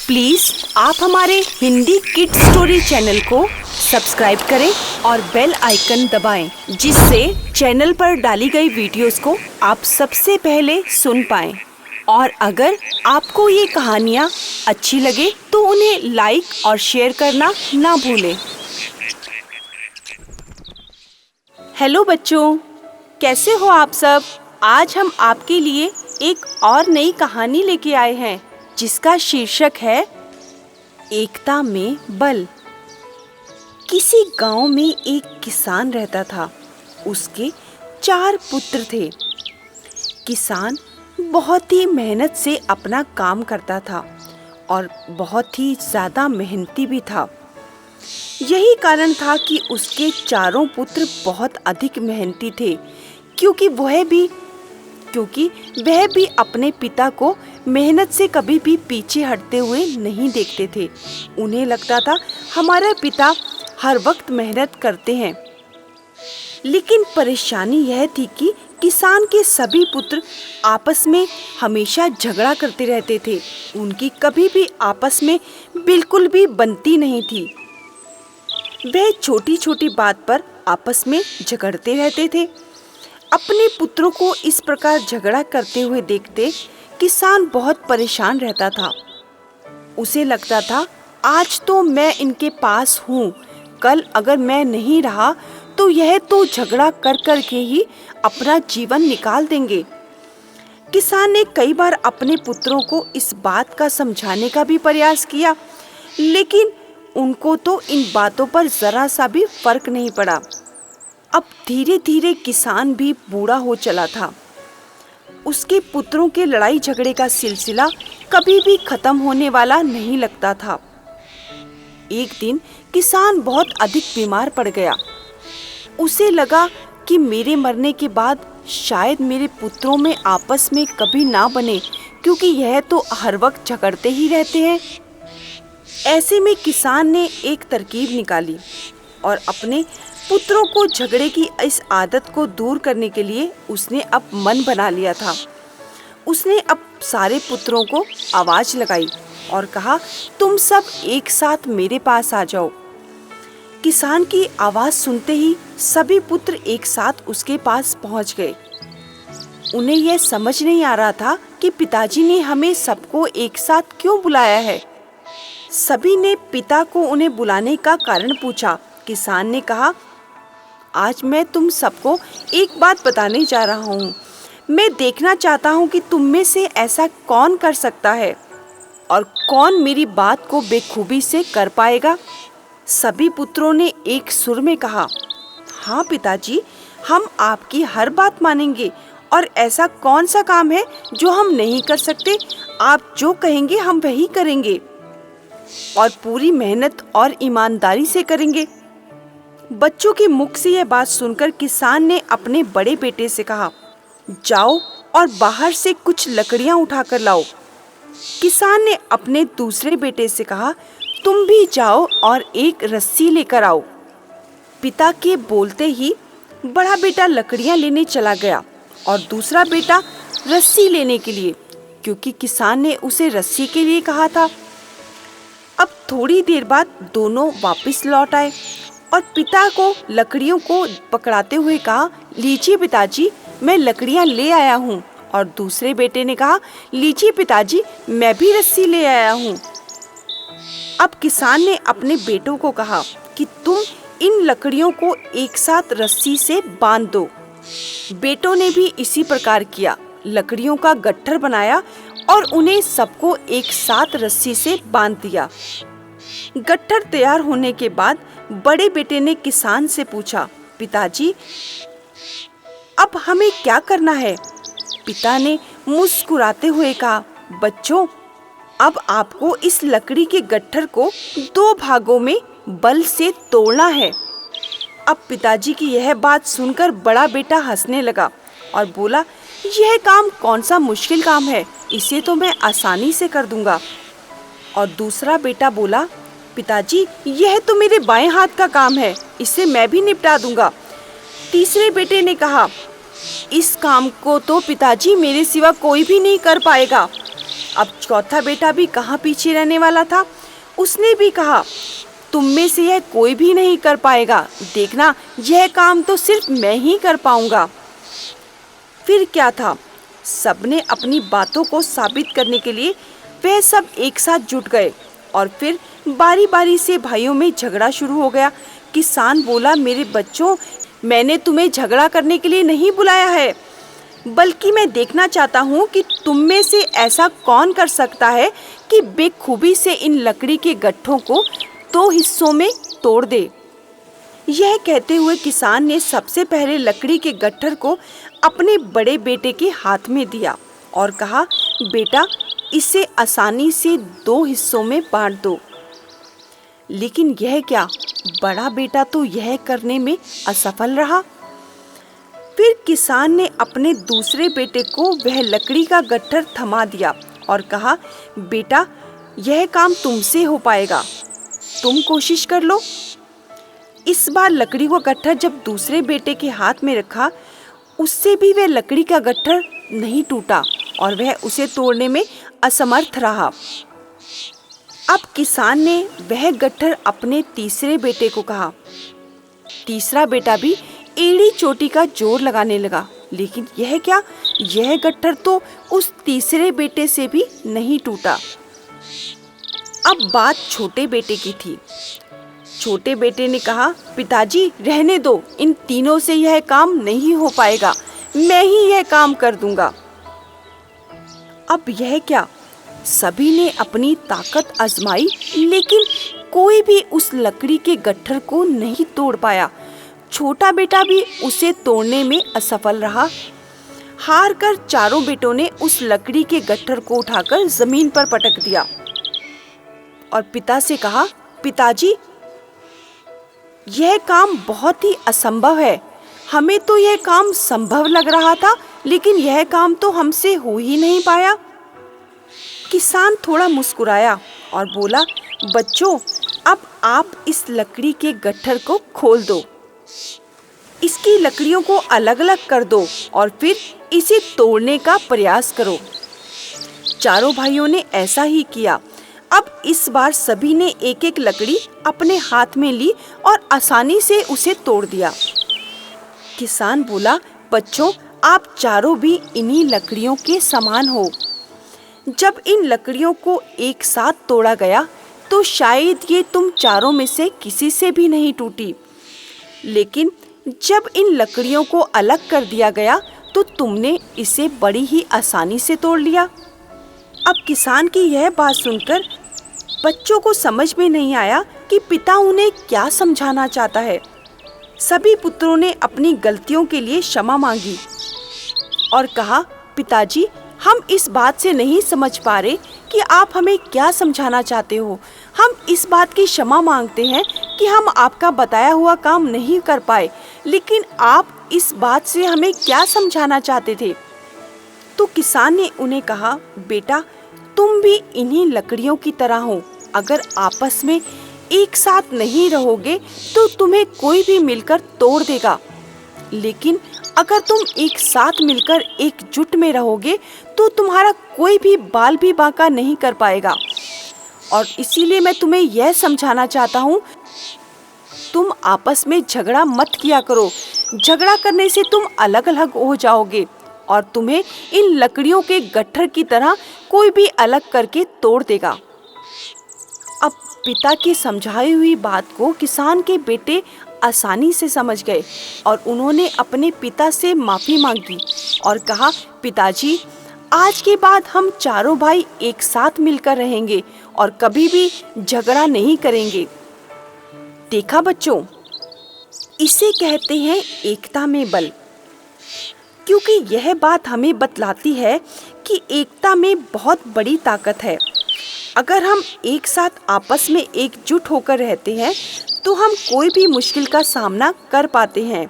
Please आप हमारे Hindi kid story channel को सब्सक्राइब करें और बेल आइकन दबाएं, जिससे चैनल पर डाली गई वीडियोस को आप सबसे पहले सुन पाएं। और अगर आपको ये कहानियाँ अच्छी लगे तो उन्हें लाइक और शेयर करना ना भूलें। हेलो बच्चों, कैसे हो आप सब? आज हम आपके लिए एक और नई कहानी लेके आए हैं जिसका शीर्षक है एकता में बल। किसी गांव में एक किसान रहता था। उसके 4 पुत्र थे। किसान बहुत ही मेहनत से अपना काम करता था और बहुत ही ज़्यादा मेहनती भी था। यही कारण था कि उसके चारों पुत्र बहुत अधिक मेहनती थे, क्योंकि वह भी अपने पिता को मेहनत से कभी भी पीछे हटते हुए नहीं देखते थे। उन्हें लगता था हमारे पिता हर वक्त मेहनत करते हैं। लेकिन परेशानी यह थी कि किसान के सभी पुत्र आपस में हमेशा झगड़ा करते रहते थे। उनकी कभी भी आपस में बिल्कुल भी बनती नहीं थी। वे छोटी छोटी बात पर आपस में झगड़ते रहते थे। अपने पुत्रों को इस प्रकार झगड़ा करते हुए देखते किसान बहुत परेशान रहता था। उसे लगता था आज तो मैं इनके पास हूँ, कल अगर मैं नहीं रहा तो यह तो झगड़ा कर कर के ही अपना जीवन निकाल देंगे। किसान ने कई बार अपने पुत्रों को इस बात का समझाने का भी प्रयास किया, लेकिन उनको तो इन बातों पर जरा सा भी फर्क नहीं पड़ा। अब धीरे धीरे किसान भी बूढ़ा हो चला था। उसके पुत्रों के लड़ाई झगड़े का सिलसिला कभी भी खत्म होने वाला नहीं लगता था। एक दिन किसान बहुत अधिक बीमार पड़ गया। उसे लगा कि मेरे मरने के बाद शायद मेरे पुत्रों में आपस में कभी ना बने, क्योंकि यह तो हर वक्त झगड़ते ही रहते हैं। ऐसे में किसान ने एक तरकीब निकाली और अपने पुत्रों को झगड़े की इस आदत को दूर करने के लिए उसने अब मन बना लिया था। उसने अब सारे पुत्रों को आवाज लगाई और कहा, तुम सब एक साथ मेरे पास आ जाओ। किसान की आवाज सुनते ही सभी पुत्र एक साथ उसके पास पहुंच गए। उन्हें यह समझ नहीं आ रहा था कि पिताजी ने हमें सबको एक साथ क्यों बुलाया है। सभी ने पिता को उन्हें बुलाने का कारण पूछा। किसान ने कहा, आज मैं तुम सबको एक बात बताने जा रहा हूँ। मैं देखना चाहता हूँ कि तुम में से ऐसा कौन कर सकता है और कौन मेरी बात को बेखूबी से कर पाएगा। सभी पुत्रों ने एक सुर में कहा, हाँ पिताजी, हम आपकी हर बात मानेंगे और ऐसा कौन सा काम है जो हम नहीं कर सकते। आप जो कहेंगे हम वही करेंगे और पूरी मेहनत और ईमानदारी से करेंगे। बच्चों के मुख से यह बात सुनकर किसान ने अपने बड़े बेटे से कहा, जाओ और बाहर से कुछ लकड़ियां उठाकर लाओ। किसान ने अपने दूसरे बेटे से कहा, तुम भी जाओ और एक रस्सी लेकर आओ। पिता के बोलते ही बड़ा बेटा लकड़ियां लेने चला गया और दूसरा बेटा रस्सी लेने के लिए, क्योंकि किसान ने उसे रस्सी के लिए कहा था। अब थोड़ी देर बाद दोनों वापस लौट आए और पिता को लकड़ियों को पकड़ाते हुए कहा, लीजिए पिताजी, मैं लकड़ियां ले आया हूँ। और दूसरे बेटे ने कहा, लीजिए पिताजी, मैं भी रस्सी ले आया हूँ। अब किसान ने अपने बेटों को कहा कि तुम इन लकड़ियों को एक साथ रस्सी से बांध दो। बेटों ने भी इसी प्रकार किया, लकड़ियों का गट्ठर बनाया और उन्हें सबको एक साथ रस्सी से बांध दिया। गट्ठर तैयार होने के बाद बड़े बेटे ने किसान से पूछा, पिताजी, अब हमें क्या करना है? पिता ने मुस्कुराते हुए कहा, बच्चों, अब आपको इस लकड़ी के गट्ठर को 2 भागों में बल से तोड़ना है। अब पिताजी की यह बात सुनकर बड़ा बेटा हंसने लगा और बोला, यह काम कौन सा मुश्किल काम है, इसे तो मैं आसानी से कर दूंगा। और दूसरा बेटा बोला, पिताजी, यह तो मेरे बाएं हाथ का काम है, इसे मैं भी निपटा दूंगा। तीसरे बेटे ने कहा, इस काम को तो पिताजी मेरे सिवा कोई भी नहीं कर पाएगा। अब चौथा बेटा भी कहाँ पीछे रहने वाला था। उसने भी कहा, तुम में से यह कोई भी नहीं कर पाएगा, देखना यह काम तो सिर्फ मैं ही कर पाऊंगा। फिर क्या था, सबने अपनी बातों को साबित करने के लिए वह सब एक साथ जुट गए और फिर बारी बारी से भाइयों में झगड़ा शुरू हो गया। किसान बोला, मेरे बच्चों, मैंने तुम्हें झगड़ा करने के लिए नहीं बुलाया है, बल्कि मैं देखना चाहता हूँ कि तुम में से ऐसा कौन कर सकता है कि बेखूबी से इन लकड़ी के गट्ठों को 2 हिस्सों में तोड़ दे। यह कहते हुए किसान ने सबसे पहले लकड़ी के गट्ठर को अपने बड़े बेटे के हाथ में दिया और कहा, बेटा, इसे आसानी से 2 हिस्सों में बांट दो। लेकिन यह क्या, बड़ा बेटा तो यह करने में असफल रहा। फिर किसान ने अपने दूसरे बेटे को वह लकड़ी का गट्ठर थमा दिया और कहा, बेटा, यह काम तुमसे हो पाएगा, तुम कोशिश कर लो। इस बार लकड़ी का गट्ठर जब दूसरे बेटे के हाथ में रखा, उससे भी वह लकड़ी का गट्ठर नहीं टूटा और वह उसे तोड़ने में असमर्थ रहा। अब किसान ने वह गट्ठर अपने तीसरे बेटे को कहा। तीसरा बेटा भी एड़ी चोटी का जोर लगाने लगा, लेकिन यह क्या, यह गट्ठर तो उस तीसरे बेटे से भी नहीं टूटा। अब बात छोटे बेटे की थी। छोटे बेटे ने कहा, पिताजी, रहने दो, इन तीनों से यह काम नहीं हो पाएगा, मैं ही यह काम कर दूंगा। अब यह क्या, सभी ने अपनी ताकत आजमाई, लेकिन कोई भी उस लकड़ी के गट्ठर को नहीं तोड़ पाया। छोटा बेटा भी उसे तोड़ने में असफल रहा। हार कर चारों बेटों ने उस लकड़ी के गट्ठर को उठाकर जमीन पर पटक दिया और पिता से कहा, पिताजी, यह काम बहुत ही असंभव है। हमें तो यह काम संभव लग रहा था, लेकिन यह काम तो हमसे हो ही नहीं पाया। किसान थोड़ा मुस्कुराया और बोला, बच्चों, अब आप इस लकड़ी के गट्ठर को खोल दो, इसकी लकड़ियों को अलग अलग कर दो और फिर इसे तोड़ने का प्रयास करो। चारों भाइयों ने ऐसा ही किया। अब इस बार सभी ने एक एक लकड़ी अपने हाथ में ली और आसानी से उसे तोड़ दिया। किसान बोला, बच्चों, आप चारों भी इन्हीं लकड़ियों के समान हो। जब इन लकड़ियों को एक साथ तोड़ा गया तो शायद ये तुम चारों में से किसी से भी नहीं टूटी, लेकिन जब इन लकड़ियों को अलग कर दिया गया तो तुमने इसे बड़ी ही आसानी से तोड़ लिया। अब किसान की यह बात सुनकर बच्चों को समझ में नहीं आया कि पिता उन्हें क्या समझाना चाहता है। सभी पुत्रों ने अपनी गलतियों के लिए क्षमा मांगी और कहा, पिताजी, हम इस बात से नहीं समझ पा रहे कि आप हमें क्या समझाना चाहते हो। हम इस बात की क्षमा मांगते हैं कि हम आपका बताया हुआ काम नहीं कर पाए, लेकिन आप इस बात से हमें क्या समझाना चाहते थे। तो किसान ने उन्हें कहा, बेटा, तुम भी इन्हीं लकड़ियों की तरह हो। अगर आपस में एक साथ नहीं रहोगे तो तुम्हें कोई भी मिलकर तोड़ देगा, लेकिन अगर तुम एक साथ मिलकर एकजुट में रहोगे तो तुम्हारा कोई भी बाल भी बांका नहीं कर पाएगा। और इसीलिए मैं तुम्हें यह समझाना चाहता हूँ, तुम आपस में झगड़ा मत किया करो। झगड़ा करने से तुम अलग अलग हो जाओगे और तुम्हें इन लकड़ियों के गट्ठर की तरह कोई भी अलग करके तोड़ देगा। अब पिता की समझाई हुई बात को किसान के बेटे आसानी से समझ गए और उन्होंने अपने पिता से माफ़ी मांगी और कहा, पिताजी, आज के बाद हम चारों भाई एक साथ मिलकर रहेंगे और कभी भी झगड़ा नहीं करेंगे। देखा बच्चों, इसे कहते हैं एकता में बल, क्योंकि यह बात हमें बतलाती है कि एकता में बहुत बड़ी ताकत है। अगर हम एक साथ आपस में एकजुट होकर रहते हैं तो हम कोई भी मुश्किल का सामना कर पाते हैं।